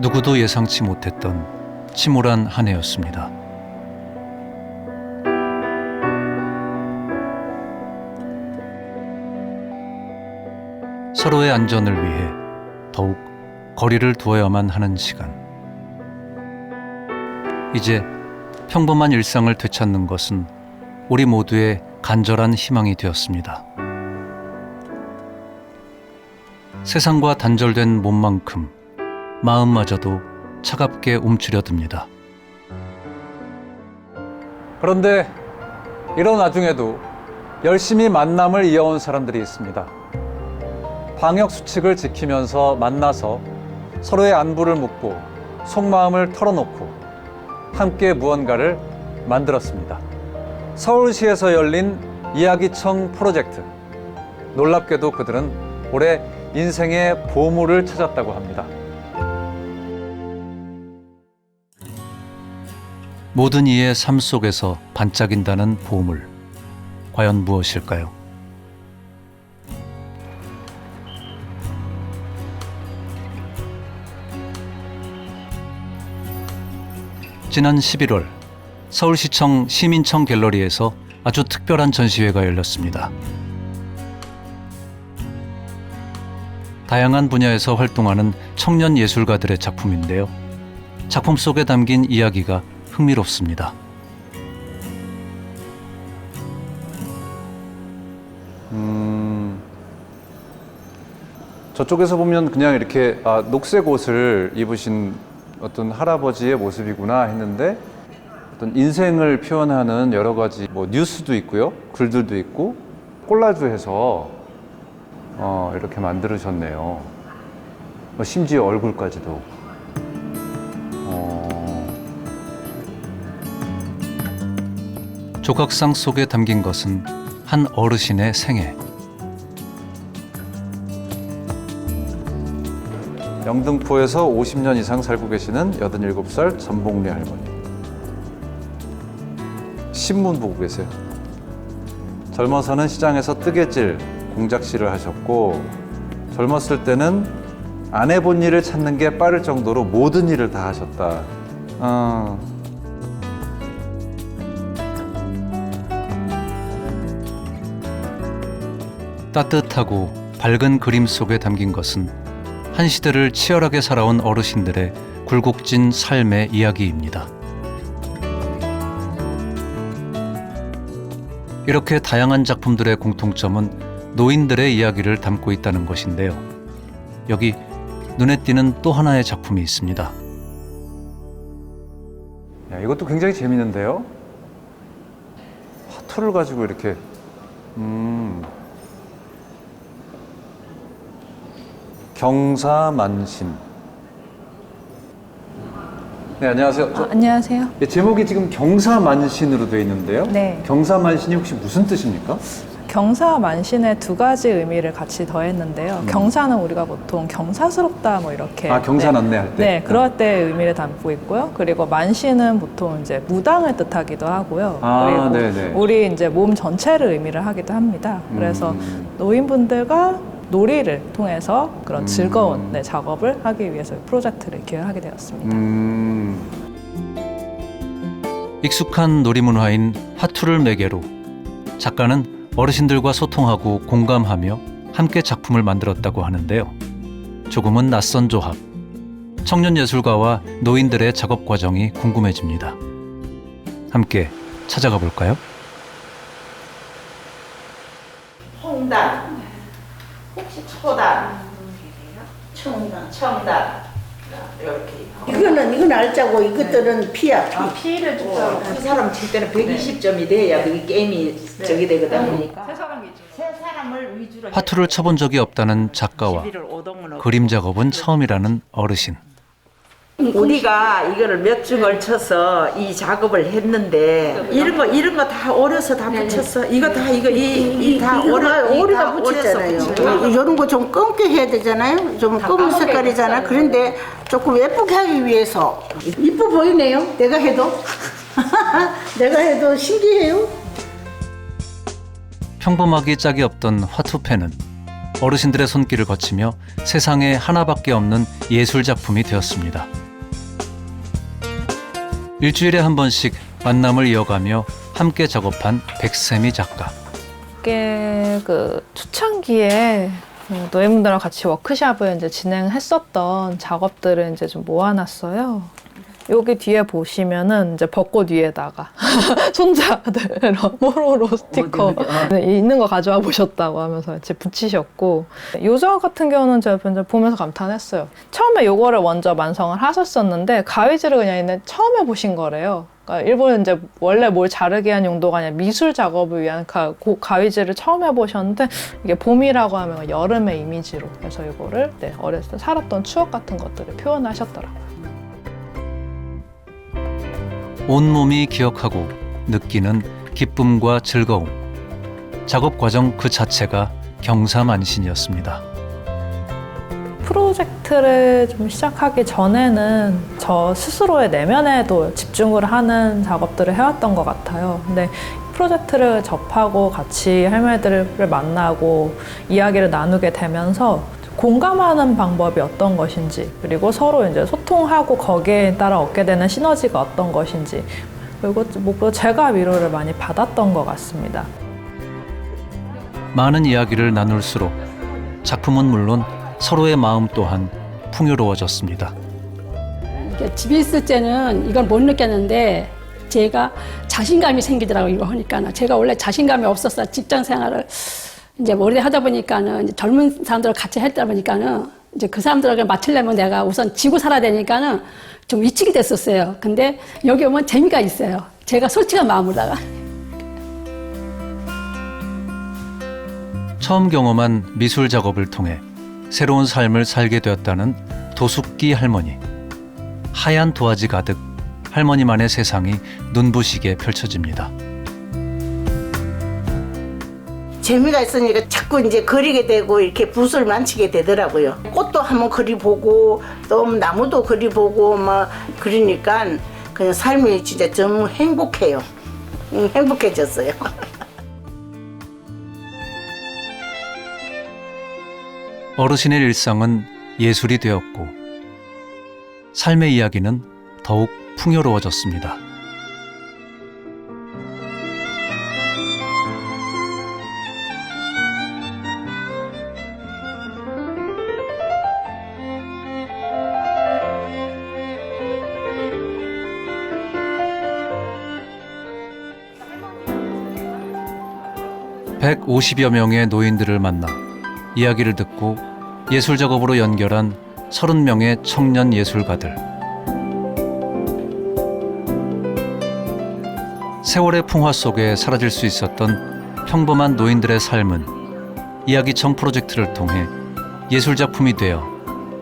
누구도 예상치 못했던 침울한 한 해였습니다. 서로의 안전을 위해 더욱 거리를 두어야만 하는 시간. 이제 평범한 일상을 되찾는 것은 우리 모두의 간절한 희망이 되었습니다. 세상과 단절된 몸만큼 마음마저도 차갑게 움츠려듭니다. 그런데 이런 와중에도 열심히 만남을 이어온 사람들이 있습니다. 방역 수칙을 지키면서 만나서 서로의 안부를 묻고 속마음을 털어놓고 함께 무언가를 만들었습니다. 서울시에서 열린 이야기청 프로젝트. 놀랍게도 그들은 올해 인생의 보물을 찾았다고 합니다. 모든 이의 삶 속에서 반짝인다는 보물. 과연 무엇일까요? 지난 11월 서울시청 시민청 갤러리에서 아주 특별한 전시회가 열렸습니다. 다양한 분야에서 활동하는 청년 예술가들의 작품인데요. 작품 속에 담긴 이야기가 흥미롭습니다. 저쪽에서 보면 그냥 이렇게 녹색 옷을 입으신 어떤 할아버지의 모습이구나 했는데 어떤 인생을 표현하는 여러 가지 뉴스도 있고요, 글들도 있고 콜라주해서 이렇게 만들으셨네요. 심지어 얼굴까지도. 조각상 속에 담긴 것은 한 어르신의 생애. 영등포에서 50년 이상 살고 계시는 87살 전복리 할머니. 신문 보고 계세요. 젊어서는 시장에서 뜨개질, 공작실을 하셨고 젊었을 때는 안 해본 일을 찾는 게 빠를 정도로 모든 일을 다 하셨다. 따뜻하고 밝은 그림 속에 담긴 것은 한 시대를 치열하게 살아온 어르신들의 굴곡진 삶의 이야기입니다. 이렇게 다양한 작품들의 공통점은 노인들의 이야기를 담고 있다는 것인데요. 여기 눈에 띄는 또 하나의 작품이 있습니다. 야, 이것도 굉장히 재밌는데요. 화투를 가지고 이렇게 경사만신. 네, 안녕하세요. 안녕하세요. 제목이 지금 경사만신으로 되어 있는데요. 네. 경사만신이 혹시 무슨 뜻입니까? 경사만신의 두 가지 의미를 같이 더했는데요. 경사는 우리가 보통 경사스럽다 이렇게. 경사 안내할 때? 네, 그럴 때 의미를 담고 있고요. 그리고 만신은 보통 이제 무당을 뜻하기도 하고요. 그리고 네네. 우리 이제 몸 전체를 의미를 하기도 합니다. 그래서 노인분들과 놀이를 통해서 그런 즐거운 작업을 하기 위해서 프로젝트를 기획하게 되었습니다. 익숙한 놀이문화인 화투를 매개로 작가는 어르신들과 소통하고 공감하며 함께 작품을 만들었다고 하는데요. 조금은 낯선 조합. 청년 예술가와 노인들의 작업 과정이 궁금해집니다. 함께 찾아가 볼까요? 홍단, 혹시 초단, 청단, 이렇게. 이건 알짜고 이것들은 피야. 피를 주고 그 사람 칠 때는 120점이 돼야 그게 게임이 저기 되거든. 그러니까 세 사람을 위주로. 화투를 쳐본 적이 없다는 작가와 그림 작업은 처음이라는 어르신. 우리가 이거를 몇 주 걸쳐서 이 작업을 했는데 이런 거 다 오려서 다 붙였어. 이거 다 다 오리가 붙였잖아요. 이런 거 좀 검게 해야 되잖아요. 좀 검은 색깔이잖아. 그런데 조금 예쁘게 하기 위해서 이뻐 보이네요. 내가 해도. 내가 해도 신기해요. 평범하기 짝이 없던 화투패는 어르신들의 손길을 거치며 세상에 하나밖에 없는 예술 작품이 되었습니다. 일주일에 한 번씩 만남을 이어가며 함께 작업한 백세미 작가. 이게 그 초창기에 노예분들랑 같이 워크숍을 이제 진행했었던 작업들을 이제 좀 모아놨어요. 여기 뒤에 보시면은 이제 벚꽃 위에다가 손자들 뽀로로 스티커 있는 거 가져와 보셨다고 하면서 이제 붙이셨고, 요저 같은 경우는 제가 이제 보면서 감탄했어요. 처음에 요거를 먼저 완성을 하셨었는데 가위질을 그냥 처음 해보신 거래요. 그러니까 일본은 이제 원래 뭘 자르기 위한 용도가 아니라 미술 작업을 위한 가위질을 처음 해보셨는데, 이게 봄이라고 하면 여름의 이미지로 해서 이거를 어렸을 때 살았던 추억 같은 것들을 표현하셨더라고요. 온몸이 기억하고 느끼는 기쁨과 즐거움. 작업 과정 그 자체가 경사만신이었습니다. 프로젝트를 좀 시작하기 전에는 저 스스로의 내면에도 집중을 하는 작업들을 해왔던 것 같아요. 근데 프로젝트를 접하고 같이 할머니들을 만나고 이야기를 나누게 되면서 공감하는 방법이 어떤 것인지, 그리고 서로 이제 소통하고 거기에 따라 얻게 되는 시너지가 어떤 것인지, 그리고 무엇보다 제가 위로를 많이 받았던 것 같습니다. 많은 이야기를 나눌수록 작품은 물론 서로의 마음 또한 풍요로워졌습니다. 집에 있을 때는 이걸 못 느꼈는데 제가 자신감이 생기더라고요. 이거 하니까. 제가 원래 자신감이 없었어요. 직장 생활을 이제 오래 하다 보니까는 이제 젊은 사람들과 같이 했다 보니까는 이제 그 사람들하고 맞추려면 내가 우선 지고 살아야 되니까는 좀 위축이 됐었어요. 근데 여기 오면 재미가 있어요. 제가 솔직한 마음으로다가. 처음 경험한 미술 작업을 통해 새로운 삶을 살게 되었다는 도숙기 할머니. 하얀 도화지 가득 할머니만의 세상이 눈부시게 펼쳐집니다. 재미가 있으니까 자꾸 이제 그리게 되고 이렇게 붓을 만지게 되더라고요. 꽃도 한번 그려보고 또 나무도 그려보고 막 그러니까 그냥 삶이 진짜 너무 행복해요. 행복해졌어요. 어르신의 일상은 예술이 되었고 삶의 이야기는 더욱 풍요로워졌습니다. (150여) 명의 노인들을 만나 이야기를 듣고 예술 작업으로 연결한 30명의 청년 예술가들. 세월의 풍화 속에 사라질 수 있었던 평범한 노인들의 삶은 이야기청 프로젝트를 통해 예술 작품이 되어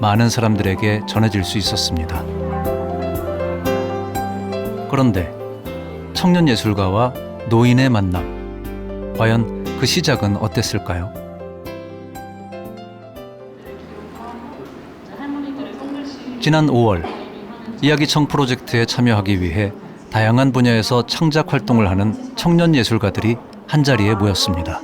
많은 사람들에게 전해질 수 있었습니다. 그런데 청년 예술가와 노인의 만남, 과연 그 시작은 어땠을까요? 지난 5월 이야기청 프로젝트에 참여하기 위해 다양한 분야에서 창작 활동을 하는 청년 예술가들이 한자리에 모였습니다.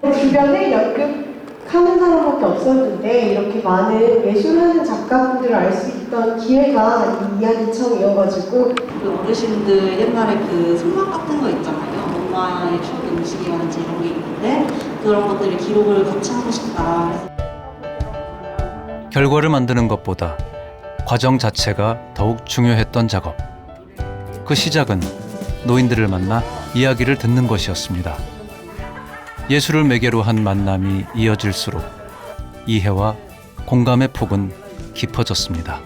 주변에 연극하는 사람밖에 없었는데 이렇게 많은 예술하는 작가분들을 알 수 있던 기회가 이 이야기청이어가지고, 그 어르신들 옛날에 그 소망 같은 거 있잖아요. 엄마의 추억 음식이라든지 이런 게 있는데 그런 것들을 기록을 같이 하고 싶다. 결과를 만드는 것보다 과정 자체가 더욱 중요했던 작업. 그 시작은 노인들을 만나 이야기를 듣는 것이었습니다. 예술을 매개로 한 만남이 이어질수록 이해와 공감의 폭은 깊어졌습니다.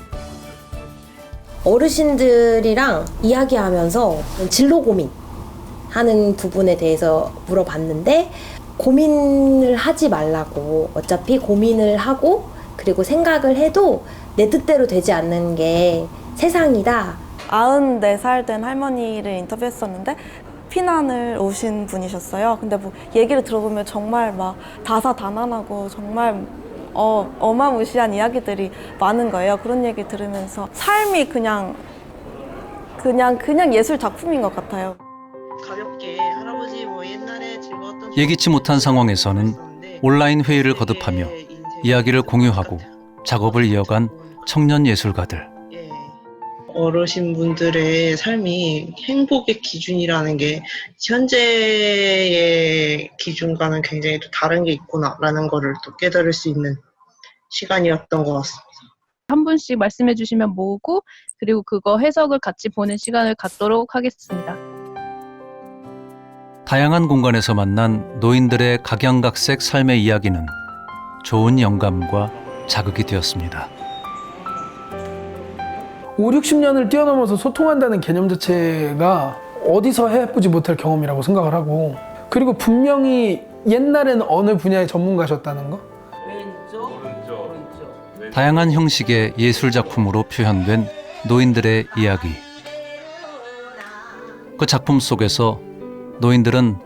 어르신들이랑 이야기하면서 진로 고민하는 부분에 대해서 물어봤는데, 고민을 하지 말라고, 어차피 고민을 하고 그리고 생각을 해도 내 뜻대로 되지 않는 게 세상이다. 94살 된 할머니를 인터뷰했었는데 피난을 오신 분이셨어요. 근데 뭐 얘기를 들어보면 정말 막 다사다난하고 정말 어마무시한 이야기들이 많은 거예요. 그런 얘기 들으면서 삶이 그냥 그냥 예술 작품인 것 같아요. 가볍게 할아버지 뭐 옛날에 즐거웠던 예기치 못한 상황에서는 온라인 회의를 거듭하며 이야기를 공유하고 작업을 이어간 청년 예술가들. 어르신분들의 삶이 행복의 기준이라는 게 현재의 기준과는 굉장히 또 다른 게 있구나라는 거를 또 깨달을 수 있는 시간이었던 것 같습니다. 한 분씩 말씀해 주시면 모으고 그리고 그거 해석을 같이 보는 시간을 갖도록 하겠습니다. 다양한 공간에서 만난 노인들의 각양각색 삶의 이야기는 좋은 영감과 자극이 되었습니다. 5, 60년을 뛰어넘어서 소통한다는 개념 자체가 어디서 해보지 못할 경험이라고 생각을 하고, 그리고 분명히 옛날에는 어느 분야의 전문가셨다는 거? 다양한 형식의 예술 작품으로 표현된 노인들의 이야기. 그 작품 속에서 노인들은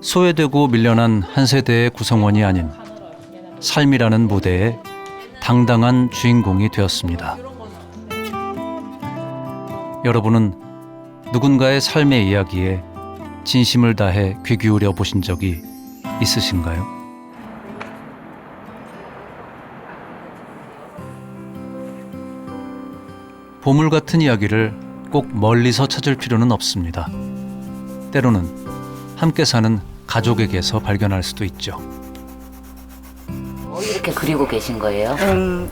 소외되고 밀려난 한 세대의 구성원이 아닌 삶이라는 무대의 당당한 주인공이 되었습니다. 여러분은 누군가의 삶의 이야기에 진심을 다해 귀 기울여 보신 적이 있으신가요? 보물 같은 이야기를 꼭 멀리서 찾을 필요는 없습니다. 때로는 함께 사는 가족에게서 발견할 수도 있죠. 이렇게 그리고 계신 거예요?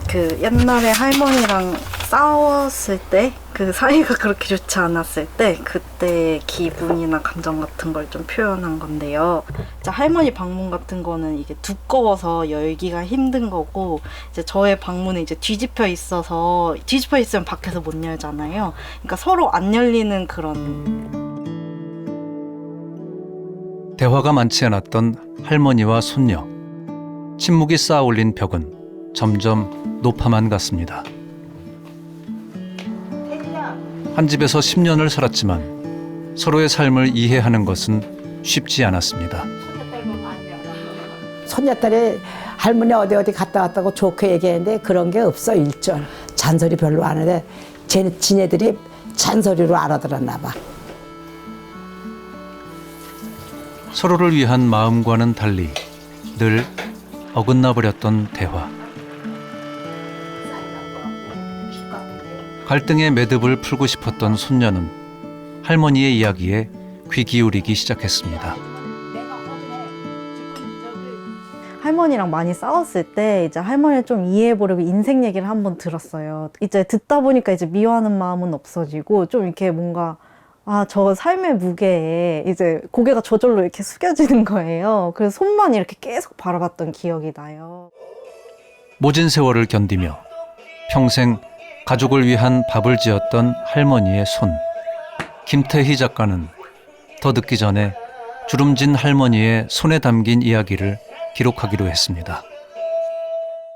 그 옛날에 할머니랑 싸웠을 때, 그 사이가 그렇게 좋지 않았을 때, 그때 기분이나 감정 같은 걸 좀 표현한 건데요. 이제 할머니 방문 같은 거는 이게 두꺼워서 열기가 힘든 거고, 이제 저의 방문은 이제 뒤집혀 있으면 밖에서 못 열잖아요. 그러니까 서로 안 열리는 그런. 대화가 많지 않았던 할머니와 손녀. 침묵이 쌓아올린 벽은 점점 높아만 갔습니다. 한 집에서 10년을 살았지만 서로의 삶을 이해하는 것은 쉽지 않았습니다. 손녀딸이 할머니 어디 갔다 왔다고 좋게 얘기했는데 그런 게 없어. 일절 잔소리 별로 안 하는데 지네들이 잔소리로 알아들었나 봐. 서로를 위한 마음과는 달리 늘 어긋나 버렸던 대화. 갈등의 매듭을 풀고 싶었던 손녀는 할머니의 이야기에 귀 기울이기 시작했습니다. 할머니랑 많이 싸웠을 때 이제 할머니를 좀 이해해보려고 인생 얘기를 한번 들었어요. 이제 듣다 보니까 이제 미워하는 마음은 없어지고 좀 이렇게 뭔가 저 삶의 무게에 이제 고개가 저절로 이렇게 숙여지는 거예요. 그래서 손만 이렇게 계속 바라봤던 기억이 나요. 모진 세월을 견디며 평생 가족을 위한 밥을 지었던 할머니의 손. 김태희 작가는 더 늦기 전에 주름진 할머니의 손에 담긴 이야기를 기록하기로 했습니다.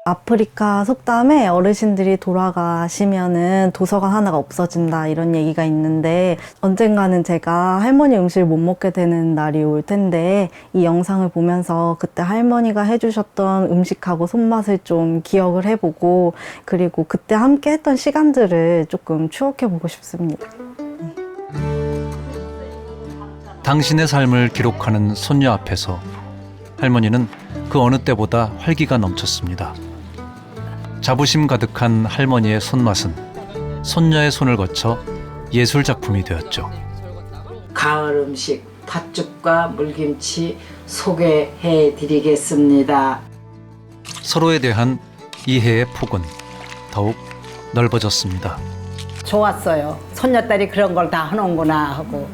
아프리카 속담에 어르신들이 돌아가시면은 도서관 하나가 없어진다 이런 얘기가 있는데 언젠가는 제가 할머니 음식을 못 먹게 되는 날이 올 텐데 이 영상을 보면서 그때 할머니가 해주셨던 음식하고 손맛을 좀 기억을 해보고 그리고 그때 함께 했던 시간들을 조금 추억해보고 싶습니다. 당신의 삶을 기록하는 손녀 앞에서 할머니는 그 어느 때보다 활기가 넘쳤습니다. 자부심 가득한 할머니의 손맛은 손녀의 손을 거쳐 예술 작품이 되었죠. 가을 음식 팥죽과 물김치 소개해 드리겠습니다. 서로에 대한 이해의 폭은 더욱 넓어졌습니다. 좋았어요. 손녀딸이 그런 걸 다 하는구나 하고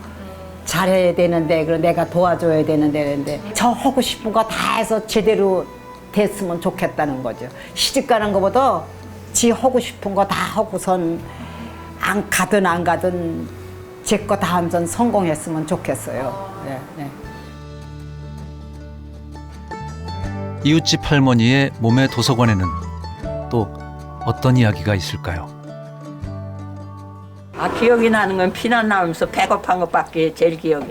잘해야 되는데 그럼 내가 도와줘야 되는데 저 하고 싶은 거 다 해서 제대로 됐으면 좋겠다는 거죠. 시집가는 것보다 지 하고 싶은 거 다 하고선 안 가든 제 거 다 완전 성공했으면 좋겠어요. 네. 이웃집 할머니의 몸의 도서관에는 또 어떤 이야기가 있을까요? 기억이 나는 건 피난 나오면서 배고픈 것밖에 제일 기억해.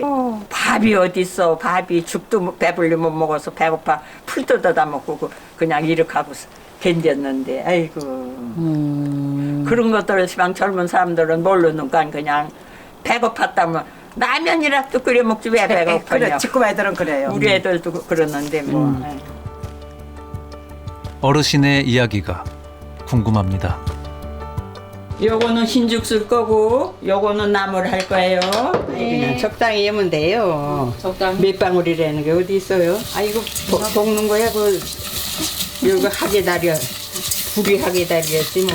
밥이 어딨어. 밥이 죽도 배불리 못 먹어서 배고파 풀 뜯어다 먹고 그냥 이렇게 하고 견뎠는데 아이고 그런 것들을 시방 젊은 사람들은 모르니까 그냥 배고팠다면 라면이라도 끓여 먹지 왜 배고프냐. 그래, 지금 애들은 그래요. 우리 애들도 그러는데 뭐. 어르신의 이야기가 궁금합니다. 요거는 흰죽 쓸 거고 요거는 나물 할 거예요. 그냥 적당히 하면 돼요. 적당히. 몇 방울이라는 게 어디 있어요? 아 이거 볶는 거야? 이거 하게 다려. 불이 하게 다려야지 뭐.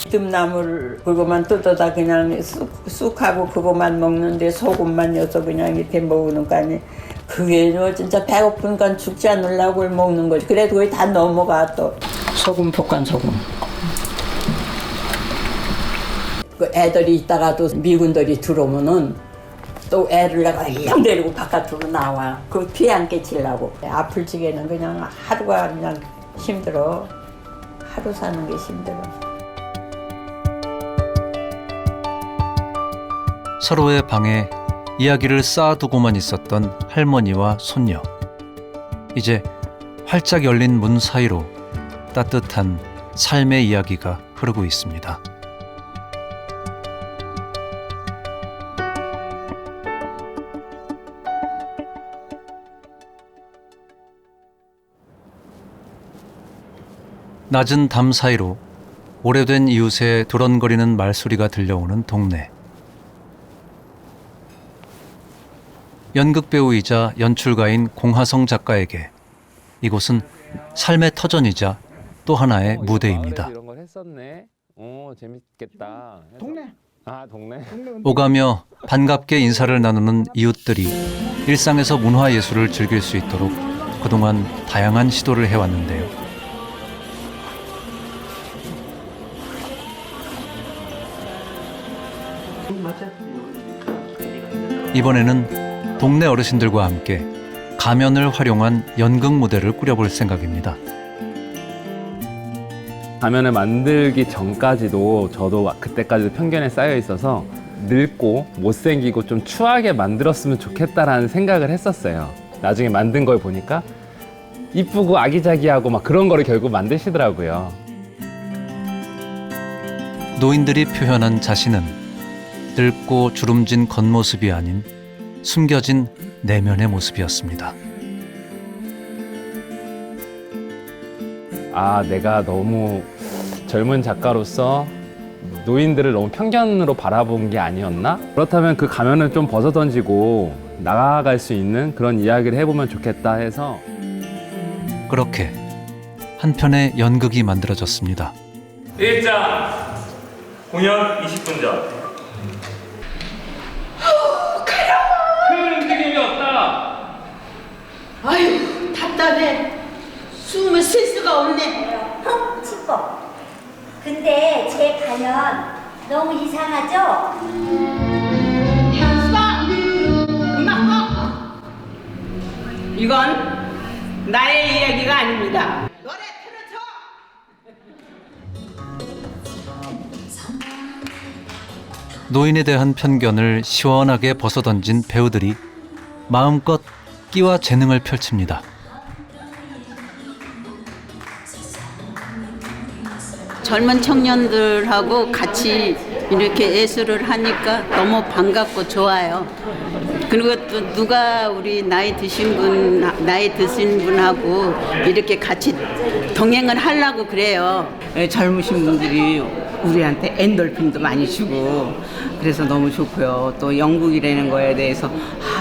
뜸나물 그거만 뜯어다 그냥 쑥하고 그거만 먹는데 소금만 넣어서 그냥 이렇게 먹는 거 아니. 그게 진짜 배고프니까 죽지 않으려고 먹는 거지. 그래도 거의 다 넘어가 또. 소금 볶은 소금. 그 애들이 있다가도 미군들이 들어오면은 또 애를 내가 영 데리고 바깥으로 나와. 그 피해 안 끼치려고. 아플 적에는 그냥 하루가 그냥 힘들어. 하루 사는 게 힘들어. 서로의 방에 이야기를 쌓아두고만 있었던 할머니와 손녀. 이제 활짝 열린 문 사이로 따뜻한 삶의 이야기가 흐르고 있습니다. 낮은 담 사이로 오래된 이웃의 두런거리는 말소리가 들려오는 동네. 연극배우이자 연출가인 공하성 작가에게 이곳은 삶의 터전이자 또 하나의 무대입니다. 이런 걸 했었네. 재밌겠다. 동네. 동네. 오가며 반갑게 인사를 나누는 이웃들이 일상에서 문화예술을 즐길 수 있도록 그동안 다양한 시도를 해왔는데요. 이번에는 동네 어르신들과 함께 가면을 활용한 연극 무대를 꾸려볼 생각입니다. 가면을 만들기 전까지도 저도 그때까지도 편견에 쌓여 있어서 늙고 못생기고 좀 추하게 만들었으면 좋겠다라는 생각을 했었어요. 나중에 만든 걸 보니까 이쁘고 아기자기하고 막 그런 거를 결국 만드시더라고요. 노인들이 표현한 자신은 늙고 주름진 겉모습이 아닌 숨겨진 내면의 모습이었습니다. 내가 너무 젊은 작가로서 노인들을 너무 편견으로 바라본 게 아니었나? 그렇다면 그 가면을 좀 벗어던지고 나아갈 수 있는 그런 이야기를 해보면 좋겠다 해서 그렇게 한 편의 연극이 만들어졌습니다. 1장 공연 20분 전. 큰 움직임이 없다. 아유 답답해. 숨을 쉴 수가 없네. 칠거. 근데 제 가면 너무 이상하죠? 이건 나의 이야기가 아닙니다. 노인에 대한 편견을 시원하게 벗어던진 배우들이 마음껏 끼와 재능을 펼칩니다. 젊은 청년들하고 같이 이렇게 예술을 하니까 너무 반갑고 좋아요. 그리고 또 누가 우리 나이 드신 분하고 이렇게 같이 동행을 하려고 그래요. 젊으신 분들이 우리한테 엔돌핀도 많이 주고 그래서 너무 좋고요. 또 연극이라는 거에 대해서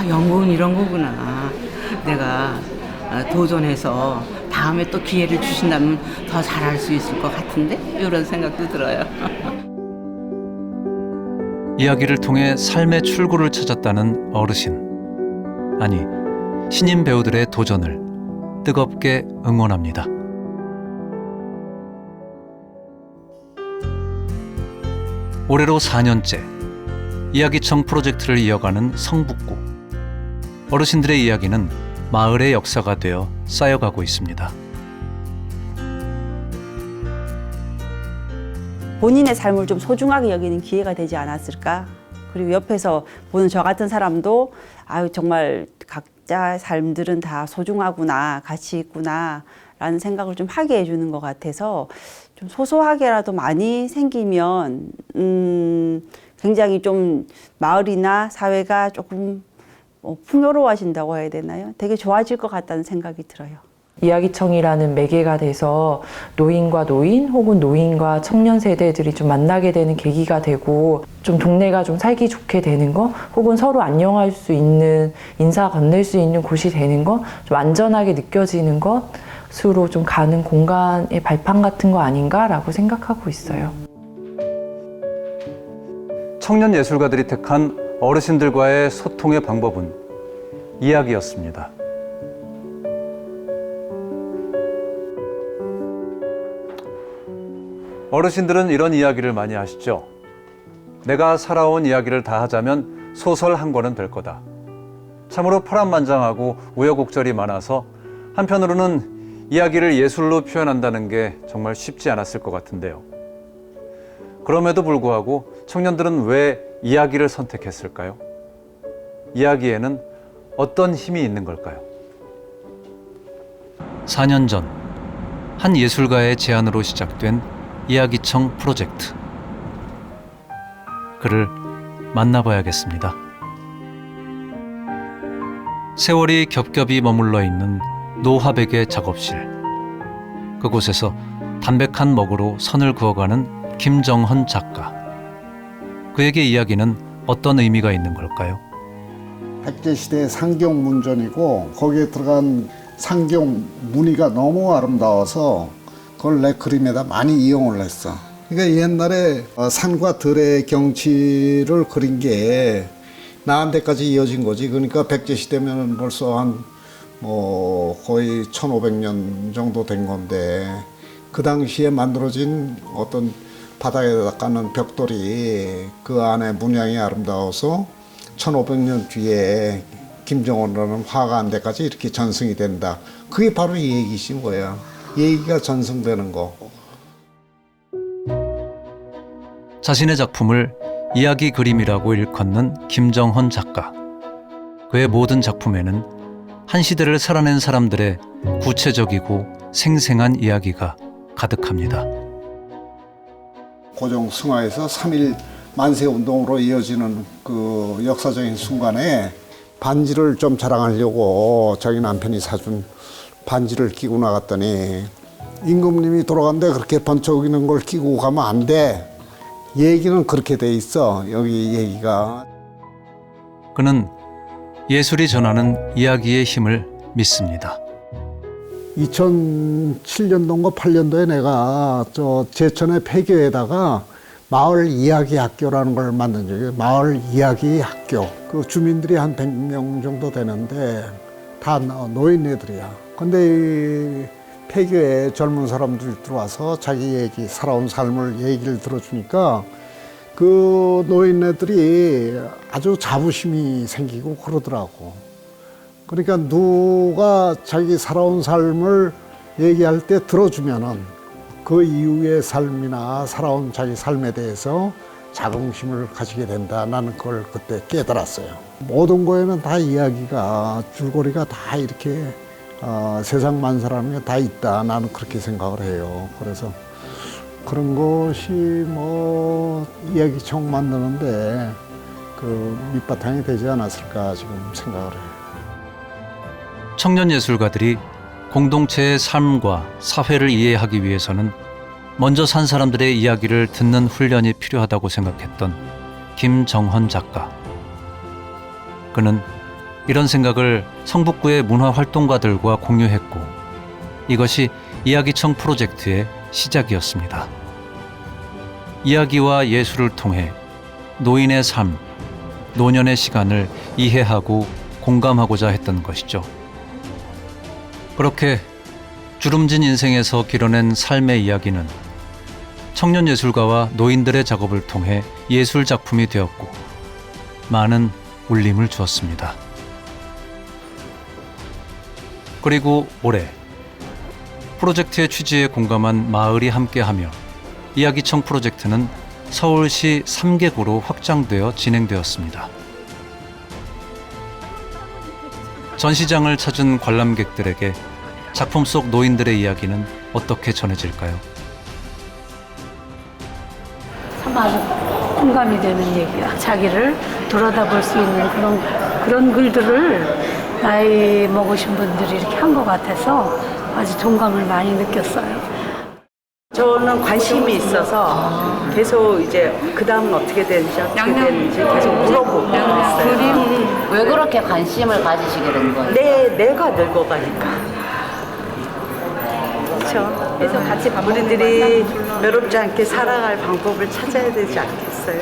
연극은 이런 거구나. 내가 도전해서 다음에 또 기회를 주신다면 더 잘할 수 있을 것 같은데 이런 생각도 들어요. 이야기를 통해 삶의 출구를 찾았다는 어르신. 아니, 신인 배우들의 도전을 뜨겁게 응원합니다. 올해로 4년째 이야기청 프로젝트를 이어가는 성북고. 어르신들의 이야기는 마을의 역사가 되어 쌓여가고 있습니다. 본인의 삶을 좀 소중하게 여기는 기회가 되지 않았을까? 그리고 옆에서 보는 저 같은 사람도 정말 각자 삶들은 다 소중하구나, 가치 있구나 라는 생각을 좀 하게 해주는 것 같아서 좀 소소하게라도 많이 생기면 굉장히 좀 마을이나 사회가 조금 풍요로워진다고 해야 되나요? 되게 좋아질 것 같다는 생각이 들어요. 이야기청이라는 매개가 돼서 노인과 노인 혹은 노인과 청년 세대들이 좀 만나게 되는 계기가 되고 좀 동네가 좀 살기 좋게 되는 거 혹은 서로 안녕할 수 있는 인사 건넬 수 있는 곳이 되는 거 좀 안전하게 느껴지는 것으로 좀 가는 공간의 발판 같은 거 아닌가라고 생각하고 있어요. 청년 예술가들이 택한 어르신들과의 소통의 방법은 이야기였습니다. 어르신들은 이런 이야기를 많이 하시죠. 내가 살아온 이야기를 다 하자면 소설 한 권은 될 거다. 참으로 파란만장하고 우여곡절이 많아서 한편으로는 이야기를 예술로 표현한다는 게 정말 쉽지 않았을 것 같은데요. 그럼에도 불구하고 청년들은 왜 이야기를 선택했을까요? 이야기에는 어떤 힘이 있는 걸까요? 4년 전 한 예술가의 제안으로 시작된 이야기청 프로젝트. 그를 만나봐야겠습니다. 세월이 겹겹이 머물러 있는 노화백의 작업실. 그곳에서 담백한 먹으로 선을 그어가는 김정헌 작가. 그에게 이야기는 어떤 의미가 있는 걸까요? 백제시대의 상경문전이고 거기에 들어간 상경 무늬가 너무 아름다워서 그걸 내 그림에다 많이 이용을 했어. 그러니까 옛날에 산과 들의 경치를 그린 게 나한테까지 이어진 거지. 그러니까 백제시대면 벌써 한 거의 1500년 정도 된 건데 그 당시에 만들어진 어떤 바닥에다 깎는 벽돌이 그 안에 문양이 아름다워서 1500년 뒤에 김정헌이라는 화가한 데까지 이렇게 전승이 된다. 그게 바로 이 얘기지 뭐야. 얘기가 전승되는 거. 자신의 작품을 이야기 그림이라고 일컫는 김정헌 작가. 그의 모든 작품에는 한 시대를 살아낸 사람들의 구체적이고 생생한 이야기가 가득합니다. 고종 승하에서 3.1 만세운동으로 이어지는 그 역사적인 순간에 반지를 좀 자랑하려고 자기 남편이 사준 반지를 끼고 나갔더니 임금님이 돌아간데 그렇게 번쩍이는 걸 끼고 가면 안 돼. 얘기는 그렇게 돼 있어. 여기 얘기가. 그는 예술이 전하는 이야기의 힘을 믿습니다. 2007년도인가 8년도에 내가 제천의 폐교에다가 마을 이야기 학교라는 걸 만든 적이에요. 마을 이야기 학교. 그 주민들이 한 100명 정도 되는데 다 노인네들이야. 근데 이 폐교에 젊은 사람들이 들어와서 자기 얘기, 살아온 삶을 얘기를 들어주니까 그 노인네들이 아주 자부심이 생기고 그러더라고. 그러니까 누가 자기 살아온 삶을 얘기할 때 들어주면은 그 이후의 삶이나 살아온 자기 삶에 대해서 자긍심을 가지게 된다. 나는 그걸 그때 깨달았어요. 모든 거에는 다 이야기가, 줄거리가 다 이렇게 세상 만사라는 게 다 있다. 나는 그렇게 생각을 해요. 그래서 그런 것이 이야기청 만드는데 그 밑바탕이 되지 않았을까 지금 생각을 해요. 청년 예술가들이 공동체의 삶과 사회를 이해하기 위해서는 먼저 산 사람들의 이야기를 듣는 훈련이 필요하다고 생각했던 김정헌 작가. 그는 이런 생각을 성북구의 문화활동가들과 공유했고 이것이 이야기청 프로젝트의 시작이었습니다. 이야기와 예술을 통해 노인의 삶, 노년의 시간을 이해하고 공감하고자 했던 것이죠. 그렇게 주름진 인생에서 길어낸 삶의 이야기는 청년 예술가와 노인들의 작업을 통해 예술 작품이 되었고 많은 울림을 주었습니다. 그리고 올해 프로젝트의 취지에 공감한 마을이 함께하며 이야기청 프로젝트는 서울시 3개구로 확장되어 진행되었습니다. 전시장을 찾은 관람객들에게 작품 속 노인들의 이야기는 어떻게 전해질까요? 아주 공감이 되는 얘기야. 자기를 돌아다볼 수 있는 그런 글들을 나이 먹으신 분들이 이렇게 한 것 같아서 아주 동감을 많이 느꼈어요. 저는 관심이 있어서 계속 이제 그 다음은 어떻게 되는지 계속 물어보고 있어요. 왜 그렇게 관심을 가지시게 된 거예요? 내가 늙어가니까. 그렇죠. 그래서 같이 우리들이 외롭지 않게 살아갈 방법을 찾아야 되지 않겠어요?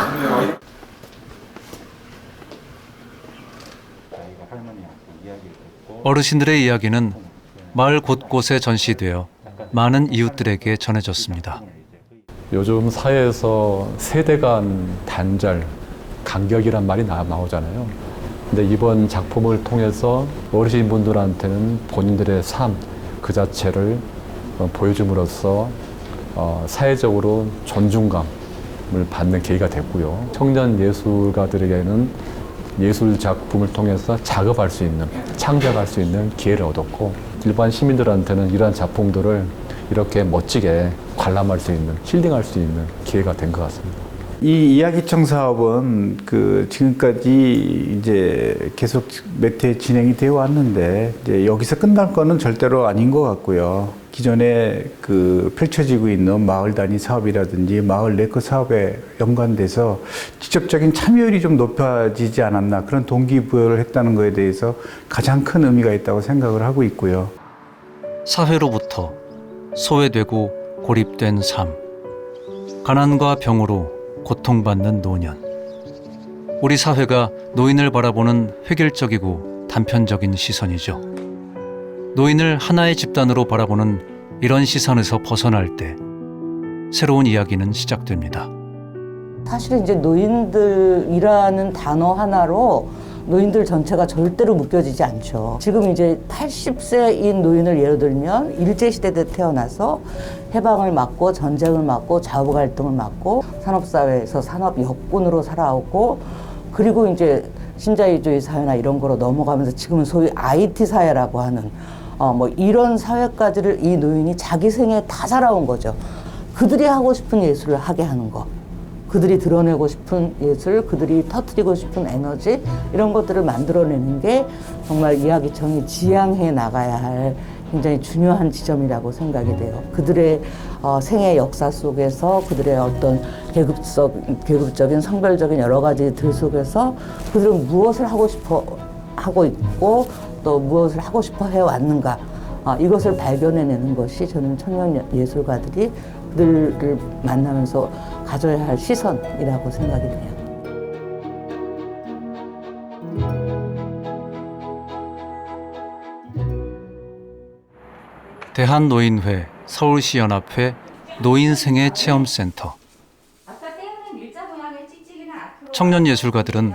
어르신들의 이야기는 마을 곳곳에 전시되어 많은 이웃들에게 전해졌습니다. 요즘 사회에서 세대 간 단절, 간격이란 말이 나오잖아요. 근데 이번 작품을 통해서 어르신분들한테는 본인들의 삶 그 자체를 보여줌으로써 사회적으로 존중감을 받는 계기가 됐고요. 청년 예술가들에게는 예술 작품을 통해서 작업할 수 있는, 창작할 수 있는 기회를 얻었고, 일반 시민들한테는 이러한 작품들을 이렇게 멋지게 관람할 수 있는, 힐링할 수 있는 기회가 된 것 같습니다. 이 이야기청 사업은 지금까지 이제 계속 몇 해 진행이 되어 왔는데, 이제 여기서 끝날 거는 절대로 아닌 것 같고요. 기존에 펼쳐지고 있는 마을 단위 사업이라든지 마을 네트워크 사업에 연관돼서 직접적인 참여율이 좀 높아지지 않았나, 그런 동기부여를 했다는 것에 대해서 가장 큰 의미가 있다고 생각을 하고 있고요. 사회로부터 소외되고 고립된 삶, 가난과 병으로 고통받는 노년. 우리 사회가 노인을 바라보는 획일적이고 단편적인 시선이죠. 노인을 하나의 집단으로 바라보는 이런 시선에서 벗어날 때 새로운 이야기는 시작됩니다. 사실 이제 노인들이라는 단어 하나로 노인들 전체가 절대로 묶여지지 않죠. 지금 이제 80세인 노인을 예로 들면 일제시대 때 태어나서 해방을 맞고 전쟁을 맞고 좌우 갈등을 맞고 산업사회에서 산업 여군으로 살아오고, 그리고 이제 신자유주의 사회나 이런 거로 넘어가면서 지금은 소위 IT 사회라고 하는 뭐 이런 사회까지를 이 노인이 자기 생에 다 살아온 거죠. 그들이 하고 싶은 예술을 하게 하는 거, 그들이 드러내고 싶은 예술, 그들이 터뜨리고 싶은 에너지, 이런 것들을 만들어내는 게 정말 이야기청이 지향해 나가야 할 굉장히 중요한 지점이라고 생각이 돼요. 그들의 생애 역사 속에서, 그들의 어떤 계급적인 성별적인 여러 가지들 속에서 그들은 무엇을 하고 싶어 하고 있고 또 무엇을 하고 싶어 해왔는가, 이것을 발견해내는 것이 저는 청년 예술가들이 그들을 만나면서 가져야 할 시선이라고 생각이 돼요. 대한노인회, 서울시연합회 노인생애 체험센터. 청년 예술가들은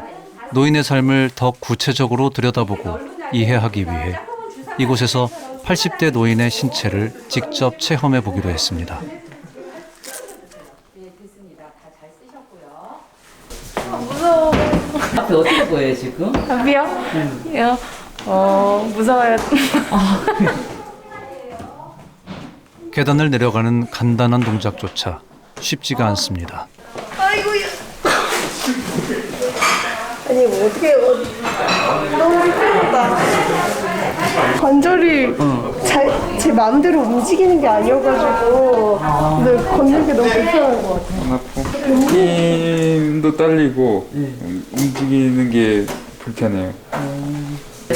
노인의 삶을 더 구체적으로 들여다보고 이해하기 위해 이곳에서 80대 노인의 신체를 직접 체험해 보기로 했습니다. 무서워. 앞이 어떻게 보여요 지금? 앞이요? 무서워요. 계단을 내려가는 간단한 동작조차 쉽지가 않습니다. 아이고야. 아니 뭐 어떻게 너무 힘들다. 관절이 제 마음대로 움직이는 게 아니어가지고 근데 걷는 게 너무 불편한 것 같아요. 힘도 딸리고 움직이는 게 불편해요.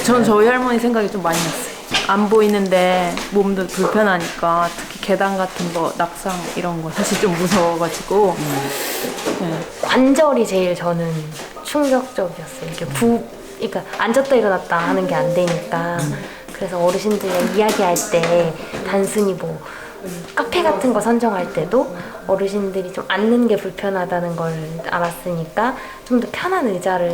전 저희 할머니 생각이 좀 많이 났어요. 안 보이는데 몸도 불편하니까, 특히 계단 같은 거, 낙상 이런 거 사실 좀 무서워가지고. 관절이 제일 저는 충격적이었어요. 이렇게 그러니까 앉았다 일어났다 하는 게 안 되니까. 그래서 어르신들이랑 이야기할 때 단순히 뭐 카페 같은 거 선정할 때도 어르신들이 좀 앉는 게 불편하다는 걸 알았으니까 좀 더 편한 의자를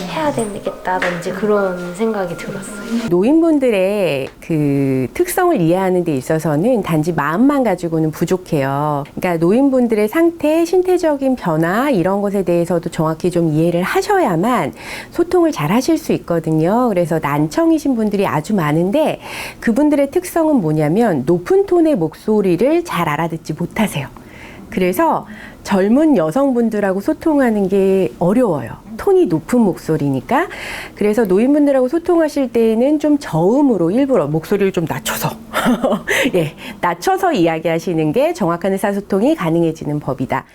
해야 되겠다든지 그런 생각이 들었어요. 노인분들의 그 특성을 이해하는 데 있어서는 단지 마음만 가지고는 부족해요. 그러니까 노인분들의 상태, 신체적인 변화 이런 것에 대해서도 정확히 좀 이해를 하셔야만 소통을 잘 하실 수 있거든요. 그래서 난청이신 분들이 아주 많은데 그분들의 특성은 뭐냐면 높은 톤의 목소리를 잘 알아듣지 못하세요. 그래서 젊은 여성분들하고 소통하는 게 어려워요. 톤이 높은 목소리니까. 그래서 노인분들하고 소통하실 때는 좀 저음으로 일부러 목소리를 좀 낮춰서 예, 낮춰서 이야기하시는 게 정확한 의사소통이 가능해지는 법이다.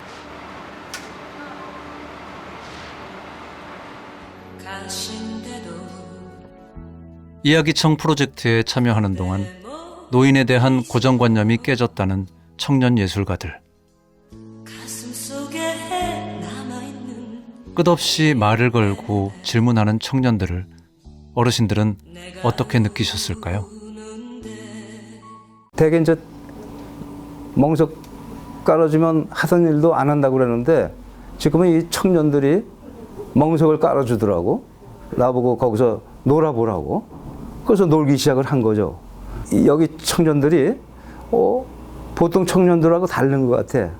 이야기청 프로젝트에 참여하는 동안 노인에 대한 고정관념이 깨졌다는 청년 예술가들. 끝없이 말을 걸고 질문하는 청년들을 어르신들은 어떻게 느끼셨을까요? 대개 이제 멍석 깔아주면 하던 일도 안 한다고 그러는데 지금은 이 청년들이 멍석을 깔아주더라고. 나보고 거기서 놀아보라고. 그래서 놀기 시작을 한 거죠. 여기 청년들이 보통 청년들하고 다른 것 같아.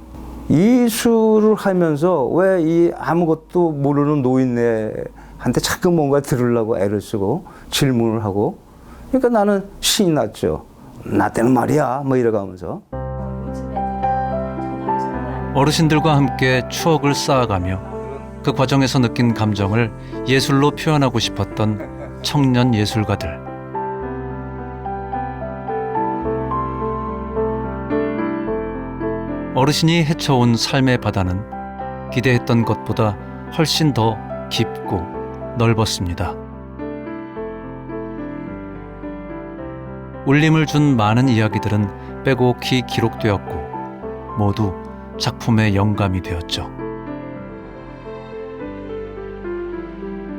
이수를 하면서 왜 이 아무것도 모르는 노인네한테 자꾸 뭔가 들으려고 애를 쓰고 질문을 하고. 그러니까 나는 신이 났죠. 나 때는 말이야 뭐 이래가면서. 어르신들과 함께 추억을 쌓아가며 그 과정에서 느낀 감정을 예술로 표현하고 싶었던 청년 예술가들. 어르신이 헤쳐온 삶의 바다는 기대했던 것보다 훨씬 더 깊고 넓었습니다. 울림을 준 많은 이야기들은 빼곡히 기록되었고 모두 작품의 영감이 되었죠.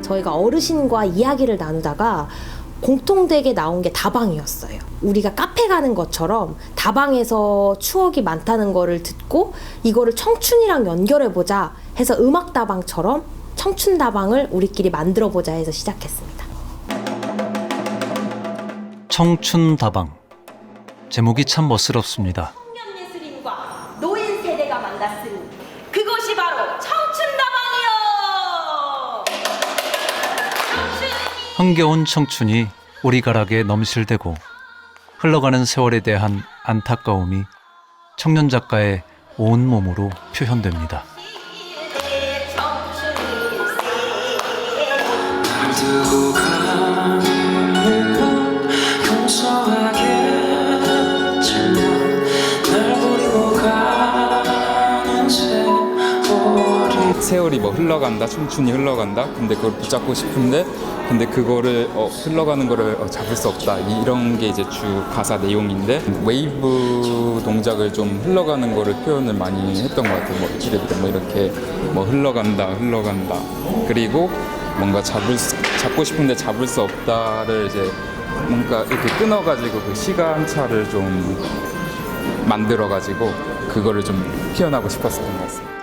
저희가 어르신과 이야기를 나누다가 공통되게 나온 게 다방이었어요. 우리가 카페 가는 것처럼 다방에서 추억이 많다는 거를 듣고 이거를 청춘이랑 연결해보자 해서 음악다방처럼 청춘다방을 우리끼리 만들어보자 해서 시작했습니다. 청춘다방. 제목이 참 멋스럽습니다. 청년예술인과 노인 세대가 만났으니 그것이 바로 청춘다방이요! 흥겨운 청춘이 오리가락에 넘실대고 흘러가는 세월에 대한 안타까움이 청년 작가의 온몸으로 표현됩니다. 세월이 뭐 흘러간다, 청춘이 흘러간다. 근데 그걸 붙잡고 싶은데, 근데 그거를 흘러가는 거를 잡을 수 없다. 이런 게 이제 주 가사 내용인데 웨이브 동작을 좀 흘러가는 거를 표현을 많이 했던 것 같아요. 뭐 이렇게 뭐 흘러간다. 그리고 뭔가 잡고 싶은데 잡을 수 없다를 이제 뭔가 이렇게 끊어가지고 그 시간차를 좀 만들어가지고 그거를 좀 표현하고 싶었던 것 같습니다.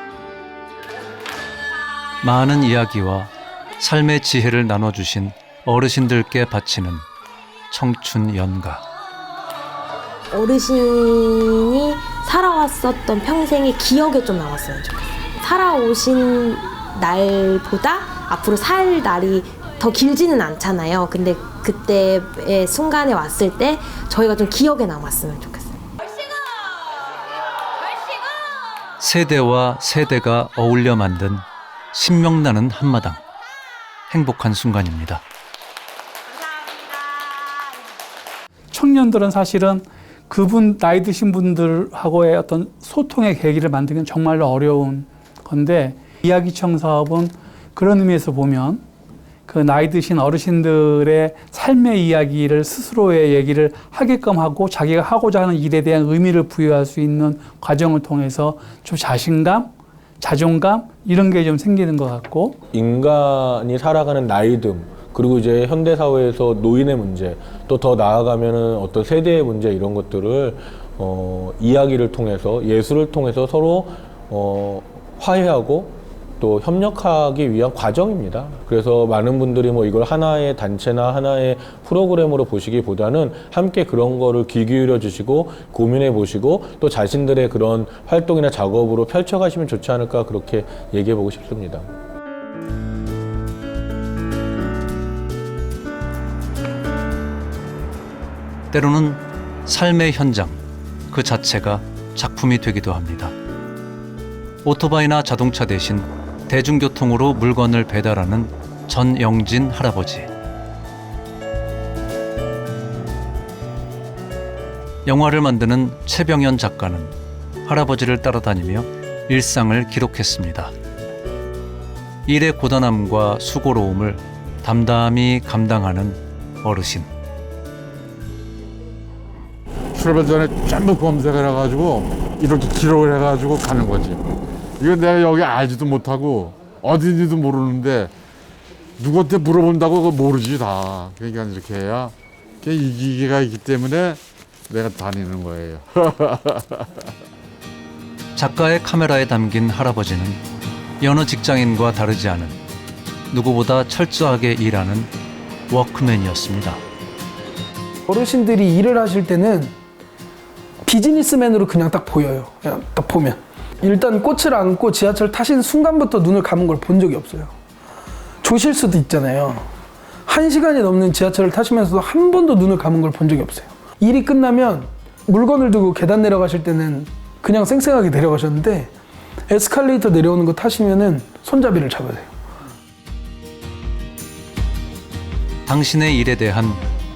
많은 이야기와 삶의 지혜를 나눠주신 어르신들께 바치는 청춘 연가. 어르신이 살아왔었던 평생의 기억에 좀 남았으면 좋겠어요. 살아오신 날보다 앞으로 살 날이 더 길지는 않잖아요. 근데 그때의 순간에 왔을 때 저희가 좀 기억에 남았으면 좋겠어요. 세대와 세대가 어울려 만든 신명나는 한마당. 행복한 순간입니다. 청년들은 사실은 그분 나이 드신 분들하고의 어떤 소통의 계기를 만들기는 정말로 어려운 건데 이야기청 사업은 그런 의미에서 보면 그 나이 드신 어르신들의 삶의 이야기를 스스로의 얘기를 하게끔 하고 자기가 하고자 하는 일에 대한 의미를 부여할 수 있는 과정을 통해서 좀 자신감, 자존감 이런 게 좀 생기는 것 같고 인간이 살아가는 나이듦 그리고 이제 현대 사회에서 노인의 문제 또 더 나아가면은 어떤 세대의 문제 이런 것들을 이야기를 통해서 예술을 통해서 서로 화해하고 또 협력하기 위한 과정입니다. 그래서 많은 분들이 뭐 이걸 하나의 단체나 하나의 프로그램으로 보시기보다는 함께 그런 거를 귀 기울여 주시고 고민해 보시고 또 자신들의 그런 활동이나 작업으로 펼쳐가시면 좋지 않을까 그렇게 얘기해 보고 싶습니다. 때로는 삶의 현장 그 자체가 작품이 되기도 합니다. 오토바이나 자동차 대신 대중교통으로 물건을 배달하는 전영진 할아버지. 영화를 만드는 최병현 작가는 할아버지를 따라다니며 일상을 기록했습니다. 일의 고단함과 수고로움을 담담히 감당하는 어르신. 출발 전에 전부 검색을 해가지고 이렇게 기록을 해가지고 가는 거지. 이거 내가 여기 알지도 못하고 어딘지도 모르는데 누구한테 물어본다고 그거 모르지 다. 그러니까 이렇게 해야 이기가 있기 때문에 내가 다니는 거예요. 작가의 카메라에 담긴 할아버지는 여느 직장인과 다르지 않은 누구보다 철저하게 일하는 워크맨이었습니다. 어르신들이 일을 하실 때는 비즈니스맨으로 그냥 딱 보여요. 그냥 딱 보면. 일단 꽃을 안고 지하철 타신 순간부터 눈을 감은 걸 본 적이 없어요. 조실 수도 있잖아요. 1시간이 넘는 지하철을 타시면서도 한 번도 눈을 감은 걸 본 적이 없어요. 일이 끝나면 물건을 두고 계단 내려가실 때는 그냥 쌩쌩하게 내려가셨는데 에스컬레이터 내려오는 거 타시면은 손잡이를 잡으세요. 당신의 일에 대한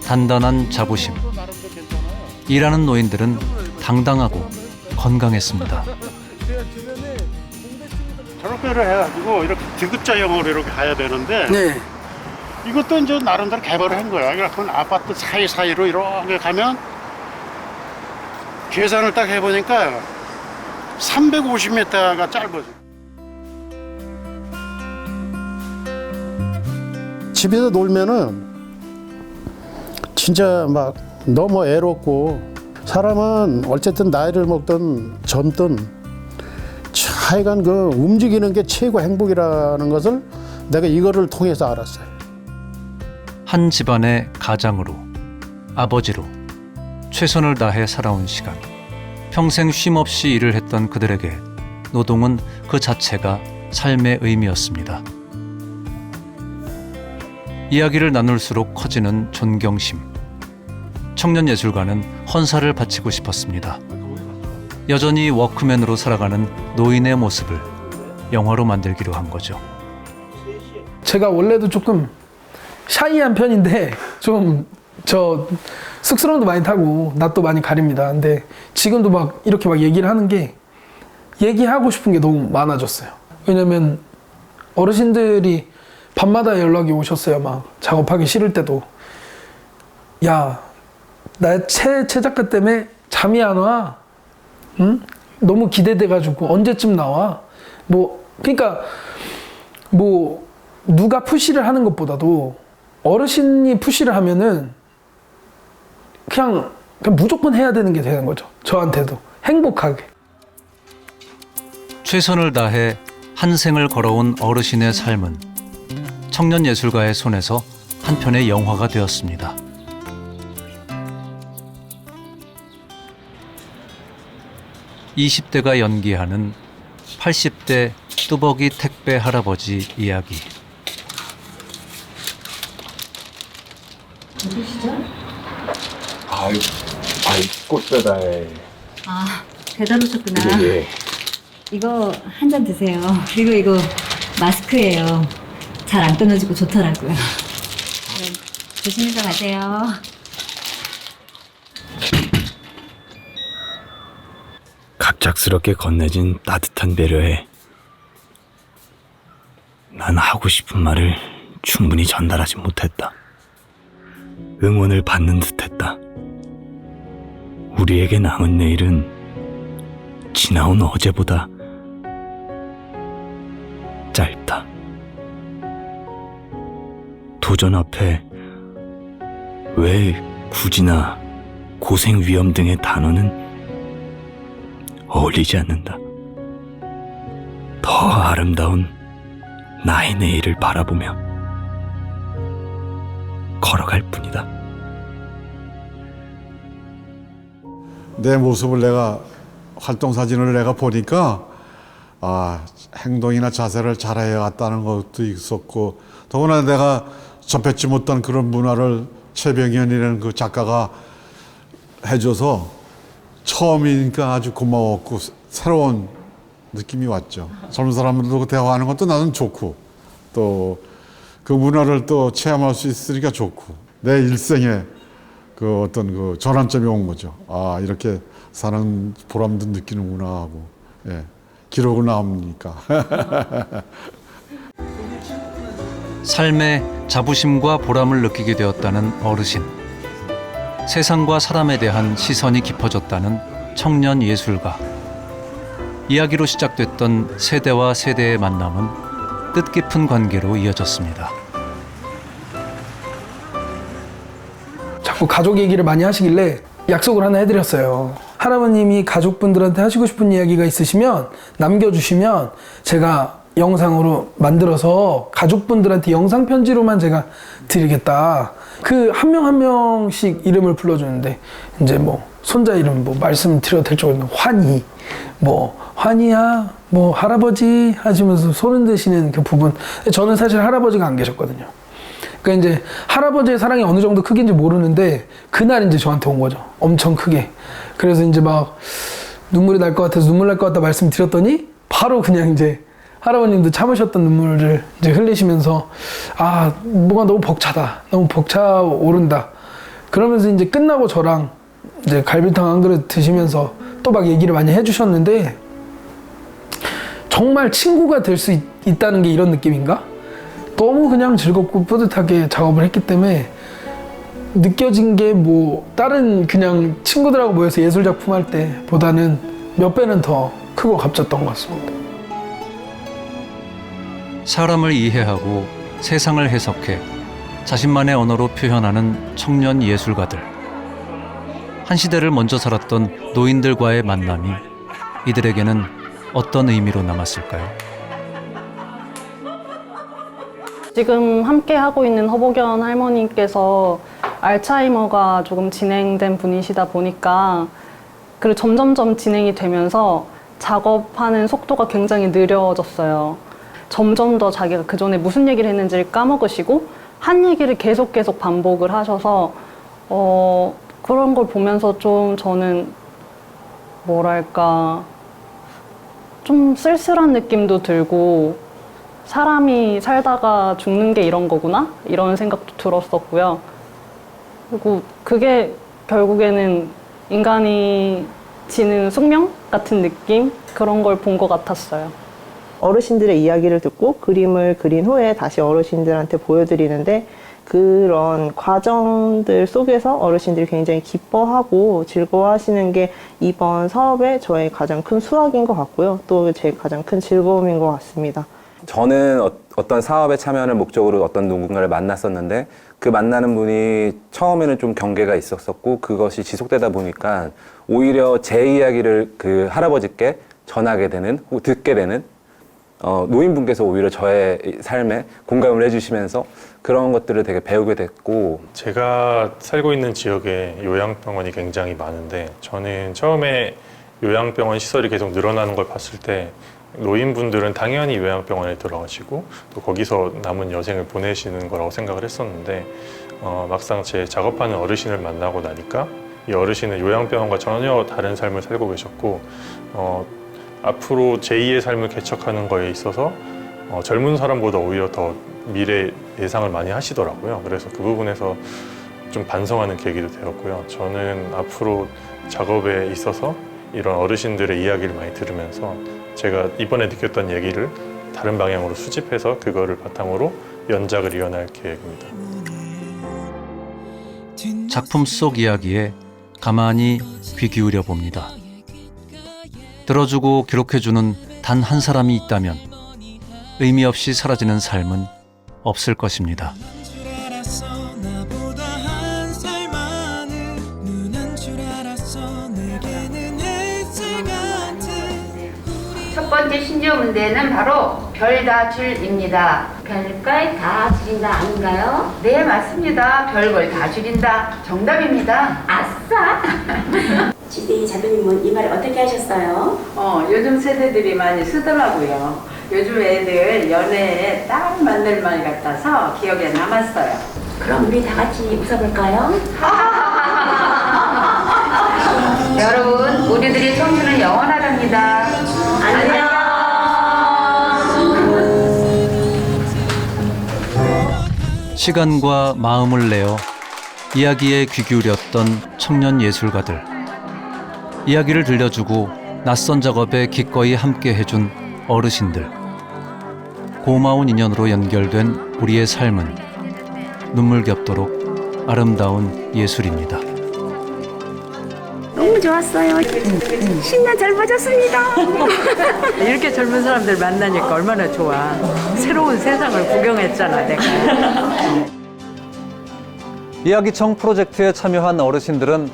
단단한 자부심. 일하는 노인들은 당당하고 건강했습니다. 저렇게를 해가지고 이렇게 디귿자형으로 이렇게 가야 되는데 네. 이것도 이제 나름대로 개발을 한 거야. 그래서 아파트 사이사이로 이렇게 가면 계산을 딱 해보니까 350m가 짧아져. 집에서 놀면은 진짜 막 너무 애롭고 사람은 어쨌든 나이를 먹든 젊든 하여간 그 움직이는 게 최고 행복이라는 것을 내가 이거를 통해서 알았어요. 한 집안의 가장으로, 아버지로 최선을 다해 살아온 시간. 평생 쉼없이 일을 했던 그들에게 노동은 그 자체가 삶의 의미였습니다. 이야기를 나눌수록 커지는 존경심. 청년예술가는 헌사를 바치고 싶었습니다. 여전히 워크맨으로 살아가는 노인의 모습을 영화로 만들기로 한 거죠. 제가 원래도 조금 샤이한 편인데 좀 저 쑥스러움도 많이 타고 낯도 많이 가립니다. 근데 지금도 막 이렇게 막 얘기를 하는 게 얘기하고 싶은 게 너무 많아졌어요. 왜냐면 어르신들이 밤마다 연락이 오셨어요. 막 작업하기 싫을 때도 야, 나 최 작가 때문에 잠이 안 와. 응? 너무 기대돼가지고 언제쯤 나와? 뭐 그러니까 뭐 누가 푸시를 하는 것보다도 어르신이 푸시를 하면은 그냥 무조건 해야 되는 게 되는 거죠. 저한테도 행복하게. 최선을 다해 한 생을 걸어온 어르신의 삶은 청년 예술가의 손에서 한 편의 영화가 되었습니다. (20대가) 연기하는 80대 뚜벅이 택배 할아버지 이야기. 누구시죠? 아이 꽃배달. 아, 배달 오셨구나. 예. 이거 한 잔 드세요. 그리고 이거 마스크예요. 잘 안 끊어지고 좋더라고요. 네, 조심해서 가세요. 갑작스럽게 건네진 따뜻한 배려에 난 하고 싶은 말을 충분히 전달하지 못했다. 응원을 받는 듯했다. 우리에게 남은 내일은 지나온 어제보다 짧다. 도전 앞에 왜 굳이나 고생 위험 등의 단어는 어울리지 않는다. 더 아름다운 나의 내일을 바라보며 걸어갈 뿐이다. 내 모습을 내가 활동 사진을 내가 보니까 행동이나 자세를 잘해야겠다는 것도 있었고, 더구나 내가 접했지 못한 그런 문화를 최병현이라는 그 작가가 해줘서 처음이니까 아주 고마웠고 새로운 느낌이 왔죠. 젊은 사람들도 대화하는 것도 나는 좋고 또 그 문화를 또 체험할 수 있으니까 좋고 내 일생에 그 어떤 그 전환점이 온 거죠. 아, 이렇게 사는 보람도 느끼는구나 하고, 예, 기록을 남으니까. 삶의 자부심과 보람을 느끼게 되었다는 어르신. 세상과 사람에 대한 시선이 깊어졌다는 청년 예술가. 이야기로 시작됐던 세대와 세대의 만남은 뜻깊은 관계로 이어졌습니다. 자꾸 가족 얘기를 많이 하시길래 약속을 하나 해드렸어요. 할아버님이 가족분들한테 하시고 싶은 이야기가 있으시면 남겨주시면 제가 영상으로 만들어서 가족분들한테 영상 편지로만 제가 드리겠다. 그 한 명 한 명씩 이름을 불러주는데 이제 뭐 손자 이름 뭐 말씀드려도 될 정도로 환희, 뭐 환희야, 뭐 할아버지 하시면서 손 드시는 그 부분. 저는 사실 할아버지가 안 계셨거든요. 그러니까 이제 할아버지의 사랑이 어느 정도 크기인지 모르는데 그날 이제 저한테 온 거죠. 엄청 크게. 그래서 이제 막 눈물이 날 것 같아서 눈물 날 것 같다 말씀드렸더니 바로 그냥 이제 할아버님도 참으셨던 눈물을 이제 흘리시면서 아, 뭐가 너무 벅차다. 너무 벅차오른다. 그러면서 이제 끝나고 저랑 이제 갈비탕 한 그릇 드시면서 또 막 얘기를 많이 해주셨는데 정말 친구가 될 수 있다는 게 이런 느낌인가? 너무 그냥 즐겁고 뿌듯하게 작업을 했기 때문에 느껴진 게 뭐 다른 그냥 친구들하고 모여서 예술 작품 할 때보다는 몇 배는 더 크고 값졌던 것 같습니다. 사람을 이해하고 세상을 해석해 자신만의 언어로 표현하는 청년 예술가들. 한 시대를 먼저 살았던 노인들과의 만남이 이들에게는 어떤 의미로 남았을까요? 지금 함께 하고 있는 허복연 할머니께서 알츠하이머가 조금 진행된 분이시다 보니까 그리고 점점점 진행이 되면서 작업하는 속도가 굉장히 느려졌어요. 점점 더 자기가 그전에 무슨 얘기를 했는지를 까먹으시고 한 얘기를 계속 반복을 하셔서 그런 걸 보면서 좀 저는 뭐랄까 좀 쓸쓸한 느낌도 들고 사람이 살다가 죽는 게 이런 거구나? 이런 생각도 들었었고요. 그리고 그게 결국에는 인간이 지는 숙명 같은 느낌? 그런 걸 본 것 같았어요. 어르신들의 이야기를 듣고 그림을 그린 후에 다시 어르신들한테 보여드리는데 그런 과정들 속에서 어르신들이 굉장히 기뻐하고 즐거워하시는 게 이번 사업의 저의 가장 큰 수확인 것 같고요. 또 제 가장 큰 즐거움인 것 같습니다. 저는 어떤 사업에 참여하는 목적으로 어떤 누군가를 만났었는데 그 만나는 분이 처음에는 좀 경계가 있었었고 그것이 지속되다 보니까 오히려 제 이야기를 그 할아버지께 전하게 되는, 듣게 되는 노인분께서 오히려 저의 삶에 공감을 해주시면서 그런 것들을 되게 배우게 됐고. 제가 살고 있는 지역에 요양병원이 굉장히 많은데 저는 처음에 요양병원 시설이 계속 늘어나는 걸 봤을 때 노인분들은 당연히 요양병원에 들어가시고 또 거기서 남은 여생을 보내시는 거라고 생각을 했었는데 막상 제 작업하는 어르신을 만나고 나니까 이 어르신은 요양병원과 전혀 다른 삶을 살고 계셨고 앞으로 제2의 삶을 개척하는 거에 있어서 젊은 사람보다 오히려 더 미래 예상을 많이 하시더라고요. 그래서 그 부분에서 좀 반성하는 계기도 되었고요. 저는 앞으로 작업에 있어서 이런 어르신들의 이야기를 많이 들으면서 제가 이번에 느꼈던 얘기를 다른 방향으로 수집해서 그거를 바탕으로 연작을 이어날 계획입니다. 작품 속 이야기에 가만히 귀 기울여 봅니다. 들어주고 기록해주는 단 한 사람이 있다면 의미 없이 사라지는 삶은 없을 것입니다. 첫 번째 신조 문제는 바로 별다줄입니다. 별걸 다 줄인다 아닌가요? 네, 맞습니다. 별걸 다 줄인다. 정답입니다. 아싸! 지대희 자매님은 이 말을 어떻게 하셨어요? 요즘 세대들이 많이 쓰더라고요. 요즘 애들 연애에 딱 맞는 말 같아서 기억에 남았어요. 그럼 우리 다 같이 웃어볼까요? 여러분, 우리들의 청춘은 영원하답니다. 안녕. 시간과 마음을 내어 이야기에 귀 기울였던 청년 예술가들. 이야기를 들려주고 낯선 작업에 기꺼이 함께 해준 어르신들. 고마운 인연으로 연결된 우리의 삶은 눈물겹도록 아름다운 예술입니다. 너무 좋았어요. 신나 젊어졌습니다. 이렇게 젊은 사람들 만나니까 얼마나 좋아. 새로운 세상을 구경했잖아, 내가. 이야기청 프로젝트에 참여한 어르신들은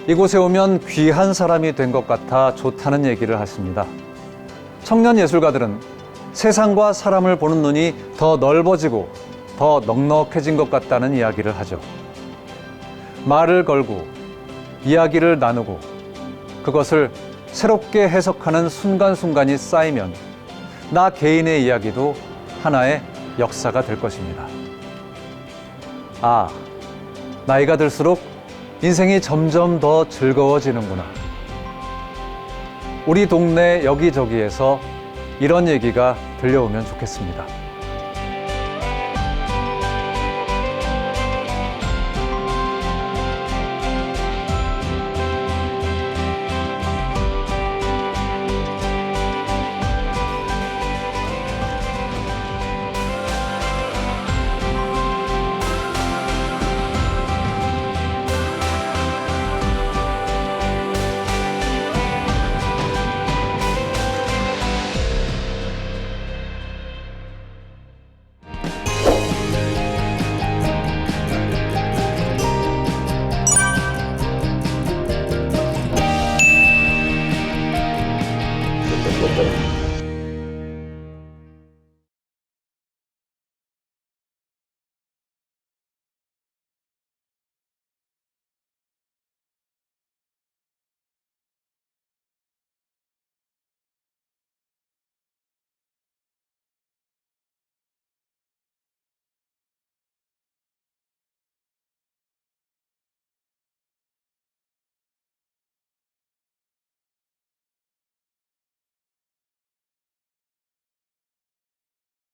이곳에 오면 귀한 사람이 된 것 같아 좋다는 얘기를 하십니다. 청년 예술가들은 세상과 사람을 보는 눈이 더 넓어지고 더 넉넉해진 것 같다는 이야기를 하죠. 말을 걸고 이야기를 나누고 그것을 새롭게 해석하는 순간순간이 쌓이면 나 개인의 이야기도 하나의 역사가 될 것입니다. 아, 나이가 들수록 인생이 점점 더 즐거워지는구나. 우리 동네 여기저기에서 이런 얘기가 들려오면 좋겠습니다.